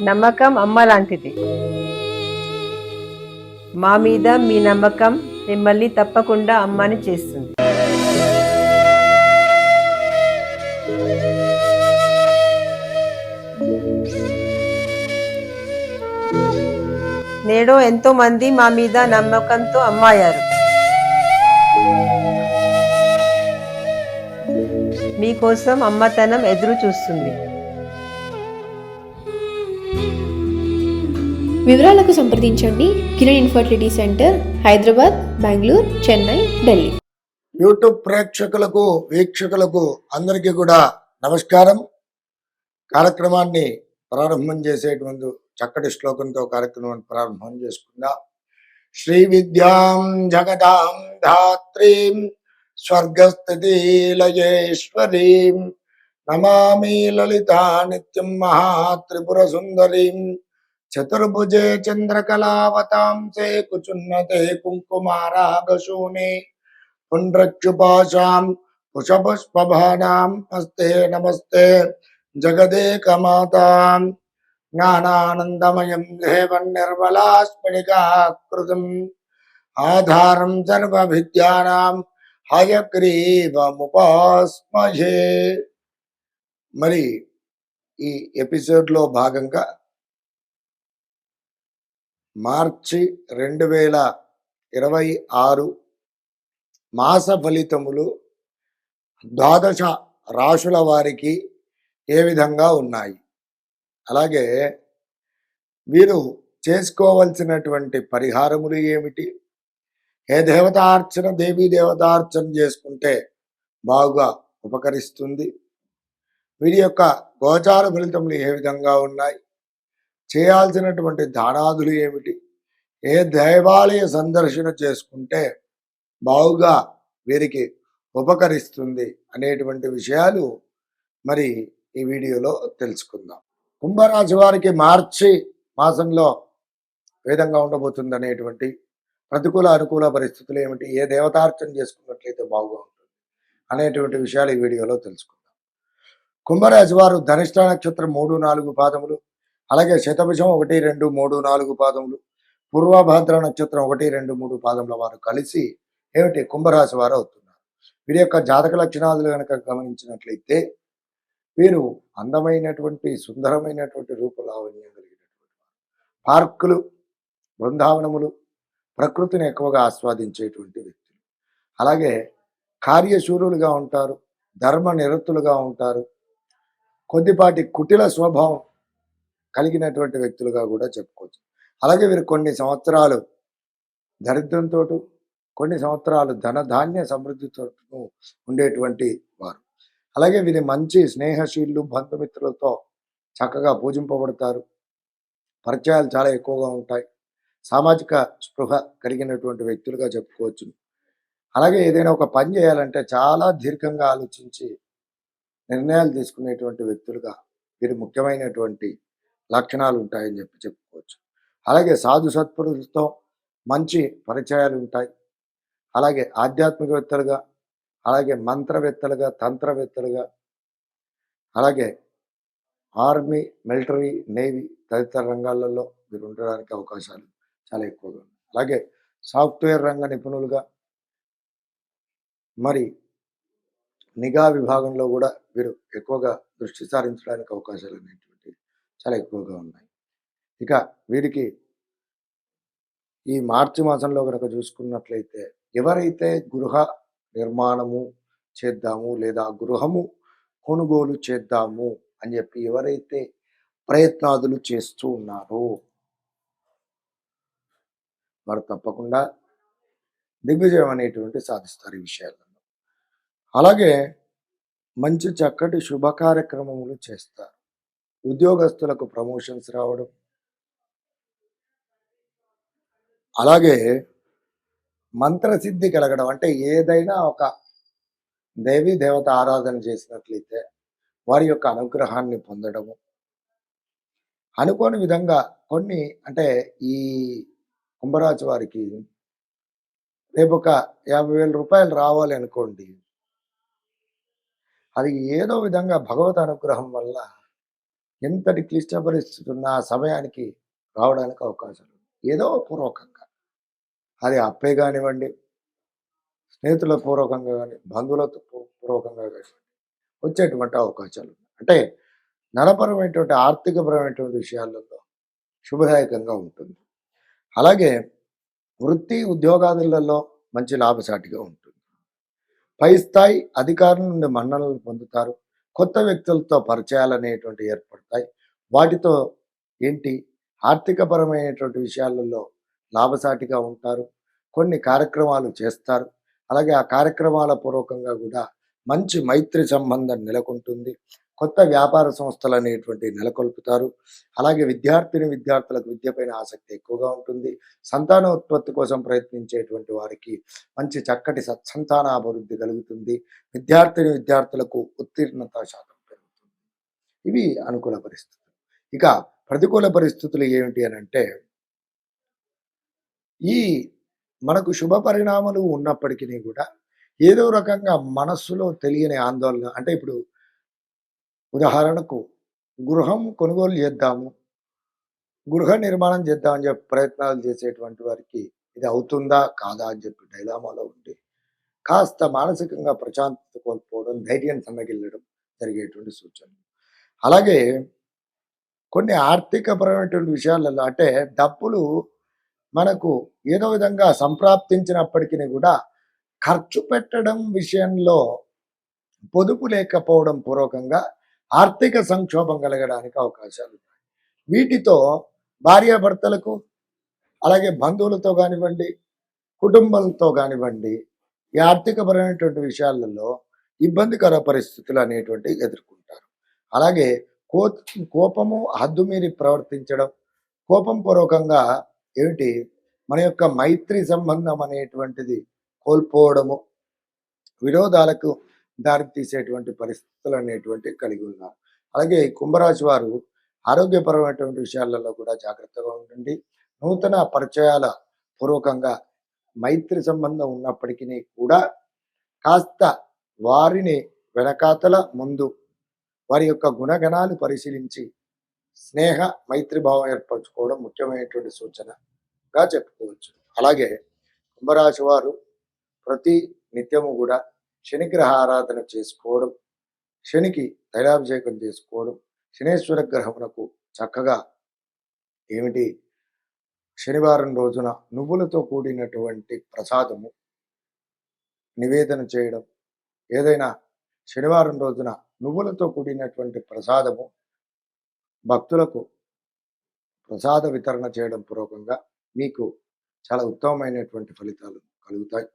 నమ్మకం అమ్మ లాంటిది. మా మీద మీ నమ్మకం మిమ్మల్ని తప్పకుండా అమ్మని చేస్తుంది. నేడు ఎంతో మంది మా మీద నమ్మకంతో అమ్మాయారు. మీకోసం అమ్మతనం ఎదురు చూస్తుంది. వివరాలకు సంప్రదించండి Kiran infertility centre, Hyderabad, Bengaluru, Chennai, Delhi. YouTube ప్రేక్షకులకు, వీక్షకులకు అందరికీ కూడా నమస్కారం. కార్యక్రమాన్ని ప్రారంభం చేసేటువంటి చక్కటి శ్లోకంతో కార్యక్రమాన్ని ప్రారంభం చేసుకుందాం. శ్రీ విద్యాం జగదాం ధాత్రీం స్వర్గస్థితి లయేశ్వరీం నమామి లలితా నిత్యం మహాత్రిపుర సుందరీం చతుర్భుజే చంద్రకళావతాంసే కుచున్నతే కుంకుమారాగశూనే పుండ్రచ్యుపాశాం పుషపుష్పభానాం హస్తే నమస్తే జగదేకమాతాం జ్ఞానానందమయం దేవం నిర్మలాస్ఫటికాకృతిం ఆధారం సర్వవిద్యానాం హయగ్రీవముపాస్మహే. మరి ఈ ఎపిసోడ్లో భాగంగా మార్చి 2026 మాస ఫలితములు ద్వాదశ రాశుల వారికి ఏ విధంగా ఉన్నాయి, అలాగే వీరు చేసుకోవలసినటువంటి పరిహారములు ఏమిటి, ఏ దేవతార్చన దేవీ దేవతార్చన చేసుకుంటే బాగా ఉపకరిస్తుంది, వీరి యొక్క గోచార ఫలితములు ఏ విధంగా ఉన్నాయి, చేయాల్సినటువంటి దానాదులు ఏమిటి, ఏ దేవాలయ సందర్శన చేసుకుంటే బాగుగా వీరికి ఉపకరిస్తుంది అనేటువంటి విషయాలు మరి ఈ వీడియోలో తెలుసుకుందాం. కుంభరాశి వారికి మార్చి మాసంలో ఏ విధంగా ఉండబోతుంది అనేటువంటి ప్రతికూల అనుకూల పరిస్థితులు ఏమిటి, ఏ దేవతార్చన చేసుకున్నట్లయితే బాగుగా ఉంటుంది అనేటువంటి విషయాలు ఈ వీడియోలో తెలుసుకుందాం. కుంభరాశి వారు ధనిష్ట నక్షత్రం 3-4 పాదములు, అలాగే శతభిషం 1, 2, 3, 4 పాదములు, పూర్వభద్ర నక్షత్రం 1, 2, 3 పాదముల వారు కలిసి ఏమిటి కుంభరాశి వారు అవుతున్నారు. వీరి యొక్క జాతక లక్షణాలు కనుక గమనించినట్లయితే వీరు అందమైనటువంటి సుందరమైనటువంటి రూపలావణ్యం కలిగినటువంటి పార్కులు, బృందావనములు, ప్రకృతిని ఎక్కువగా ఆస్వాదించేటువంటి వ్యక్తులు, అలాగే కార్యశూరులుగా ఉంటారు, ధర్మ నిరతులుగా ఉంటారు, కొద్దిపాటి కుటిల స్వభావం కలిగినటువంటి వ్యక్తులుగా కూడా చెప్పుకోవచ్చు. అలాగే వీరు కొన్ని సంవత్సరాలు దరిద్రంతో, కొన్ని సంవత్సరాలు ధనధాన్య సమృద్ధితో ఉండేటువంటి వారు. అలాగే వీరి మంచి స్నేహశీలు, బంధుమిత్రులతో చక్కగా పూజింపబడతారు, పరిచయాలు చాలా ఎక్కువగా ఉంటాయి, సామాజిక స్పృహ కలిగినటువంటి వ్యక్తులుగా చెప్పుకోవచ్చు. అలాగే ఏదైనా ఒక పని చేయాలంటే చాలా దీర్ఘంగా ఆలోచించి నిర్ణయాలు తీసుకునేటువంటి వ్యక్తులుగా వీరి ముఖ్యమైనటువంటి లక్షణాలు ఉంటాయని చెప్పుకోవచ్చు. అలాగే సాధు సత్పురులతో మంచి పరిచయాలు ఉంటాయి, అలాగే ఆధ్యాత్మికవేత్తలుగా, అలాగే మంత్రవేత్తలుగా, తంత్రవేత్తలుగా, అలాగే ఆర్మీ, మిలిటరీ, నేవీ తదితర రంగాలలో వీరు ఉండడానికి అవకాశాలు చాలా ఎక్కువగా ఉన్నాయి. అలాగే సాఫ్ట్వేర్ రంగ నిపుణులుగా, మరి నిఘా విభాగంలో కూడా వీరు ఎక్కువగా దృష్టి సారించడానికి అవకాశాలు అనేటువంటివి చాలా ఎక్కువగా ఉన్నాయి. ఇక వీరికి ఈ మార్చి మాసంలో కనుక చూసుకున్నట్లయితే ఎవరైతే గృహ నిర్మాణము చేద్దాము లేదా గృహము కొనుగోలు చేద్దాము అని చెప్పి ఎవరైతే ప్రయత్నాదులు చేస్తూ ఉన్నారో వారు తప్పకుండా దిగ్విజయం అనేటువంటి సాధిస్తారు ఈ విషయాలలో. అలాగే మంచి చక్కటి శుభ కార్యక్రమములు చేస్తారు, ఉద్యోగస్తులకు ప్రమోషన్స్ రావడం, అలాగే మంత్రసిద్ధి కలగడం, అంటే ఏదైనా ఒక దేవీ దేవత ఆరాధన చేసినట్లయితే వారి యొక్క అనుగ్రహాన్ని పొందడము, అనుకోని విధంగా కొన్ని అంటే ఈ కుంభరాశి వారికి రేపు ఒక 50,000 రూపాయలు రావాలి అనుకోండి, అది ఏదో విధంగా భగవత్ అనుగ్రహం వల్ల ఎంతటి క్లిష్ట పరిస్థితి ఉన్న ఆ సమయానికి రావడానికి అవకాశాలు ఉన్నాయి. ఏదో పూర్వకంగా అది అప్పే కానివ్వండి, స్నేహితుల పూర్వకంగా కానీ, బంధువులతో పూర్వకంగా కానీ వచ్చేటువంటి అవకాశాలు ఉన్నాయి. అంటే ధనపరమైనటువంటి ఆర్థికపరమైనటువంటి విషయాలలో శుభదాయకంగా ఉంటుంది. అలాగే వృత్తి ఉద్యోగాదులలో మంచి లాభసాటిగా ఉంటుంది. పై స్థాయి అధికారుల నుండి మన్ననలు పొందుతారు. కొత్త వ్యక్తులతో పరిచయాలు అనేటువంటివి ఏర్పడతాయి. వాటితో ఏంటి ఆర్థికపరమైనటువంటి విషయాలలో లాభసాటిగా ఉంటారు. కొన్ని కార్యక్రమాలు చేస్తారు. అలాగే ఆ కార్యక్రమాల పూర్వకంగా కూడా మంచి మైత్రి సంబంధం నెలకొంటుంది. కొత్త వ్యాపార సంస్థలు అనేటువంటివి నెలకొల్పుతారు. అలాగే విద్యార్థులకు విద్యపైన ఆసక్తి ఎక్కువగా ఉంటుంది. సంతానోత్పత్తి కోసం ప్రయత్నించేటువంటి వారికి మంచి చక్కటి సత్సంతానాభివృద్ధి కలుగుతుంది. విద్యార్థులకు ఉత్తీర్ణత శాతం పెరుగుతుంది. ఇవి అనుకూల పరిస్థితులు. ఇక ప్రతికూల పరిస్థితులు ఏమిటి అని అంటే, ఈ మనకు శుభ పరిణామాలు ఉన్నప్పటికీ కూడా ఏదో రకంగా మనస్సులో తెలియని ఆందోళన, అంటే ఇప్పుడు ఉదాహరణకు గృహం కొనుగోలు చేద్దాము, గృహ నిర్మాణం చేద్దామని చెప్పి ప్రయత్నాలు చేసేటువంటి వారికి ఇది అవుతుందా కాదా అని చెప్పి డైలామాలో ఉండి కాస్త మానసికంగా ప్రశాంతత కోల్పోవడం, ధైర్యం సన్నగిల్లడం జరిగేటువంటి సూచనలు. అలాగే కొన్ని ఆర్థికపరమైనటువంటి విషయాలలో, అంటే డబ్బులు మనకు ఏదో విధంగా సంప్రాప్తించినప్పటికీ కూడా ఖర్చు పెట్టడం విషయంలో పొదుపు లేకపోవడం పూర్వకంగా ఆర్థిక సంక్షోభం కలగడానికి అవకాశాలు ఉన్నాయి. వీటితో భార్యాభర్తలకు, అలాగే బంధువులతో కానివ్వండి, కుటుంబంతో కానివ్వండి, ఈ ఆర్థికపరమైనటువంటి విషయాలలో ఇబ్బందికర పరిస్థితులు అనేటువంటివి ఎదుర్కొంటారు. అలాగే కోపము హద్దుమీరి ప్రవర్తించడం, కోపం పూర్వకంగా ఏమిటి మన యొక్క మైత్రి సంబంధం అనేటువంటిది కోల్పోవడము, విరోధాలకు దారితీసేటువంటి పరిస్థితులు అనేటువంటివి కలిగి ఉన్నారు. అలాగే కుంభరాశి వారు ఆరోగ్యపరమైనటువంటి విషయాలలో కూడా జాగ్రత్తగా ఉండండి. నూతన పరిచయాల పూర్వకంగా మైత్రి సంబంధం ఉన్నప్పటికీ కూడా కాస్త వారిని వెనకాతల ముందు వారి యొక్క గుణగణాలు పరిశీలించి స్నేహ మైత్రి భావం ఏర్పరచుకోవడం ముఖ్యమైనటువంటి సూచనగా చెప్పుకోవచ్చు. అలాగే కుంభరాశి వారు ప్రతి నిత్యము కూడా శనిగ్రహ ఆరాధన చేసుకోవడం, శనికి తైలాభిషేకం చేసుకోవడం, శనేశ్వర గ్రహమునకు చక్కగా ఏమిటి శనివారం రోజున నువ్వులతో కూడినటువంటి ప్రసాదము నివేదన చేయడం, ఏదైనా శనివారం రోజున నువ్వులతో కూడినటువంటి ప్రసాదము భక్తులకు ప్రసాద వితరణ చేయడం పూర్వకంగా మీకు చాలా ఉత్తమమైనటువంటి ఫలితాలు కలుగుతాయి.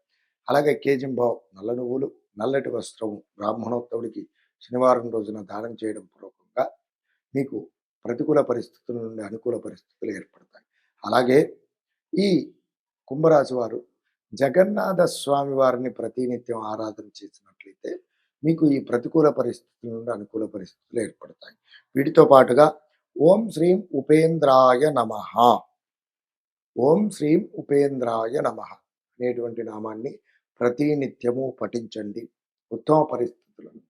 అలాగే కేజింబావు నల్ల నువ్వులు, నల్లటి వస్త్రము బ్రాహ్మణోత్తముడికి శనివారం రోజున దానం చేయడం పూర్వకంగా మీకు ప్రతికూల పరిస్థితుల నుండి అనుకూల పరిస్థితులు ఏర్పడతాయి. అలాగే ఈ కుంభరాశి వారు జగన్నాథ స్వామి వారిని ప్రతినిత్యం ఆరాధన చేసినట్లయితే మీకు ఈ ప్రతికూల పరిస్థితుల నుండి అనుకూల పరిస్థితులు ఏర్పడతాయి. వీటితో పాటుగా ఓం శ్రీం ఉపేంద్రాయ నమః, ఓం శ్రీం ఉపేంద్రాయ నమః అనేటువంటి నామాన్ని ప్రతినిత్యము పఠించండి. ఉత్తమ పరిస్థితులను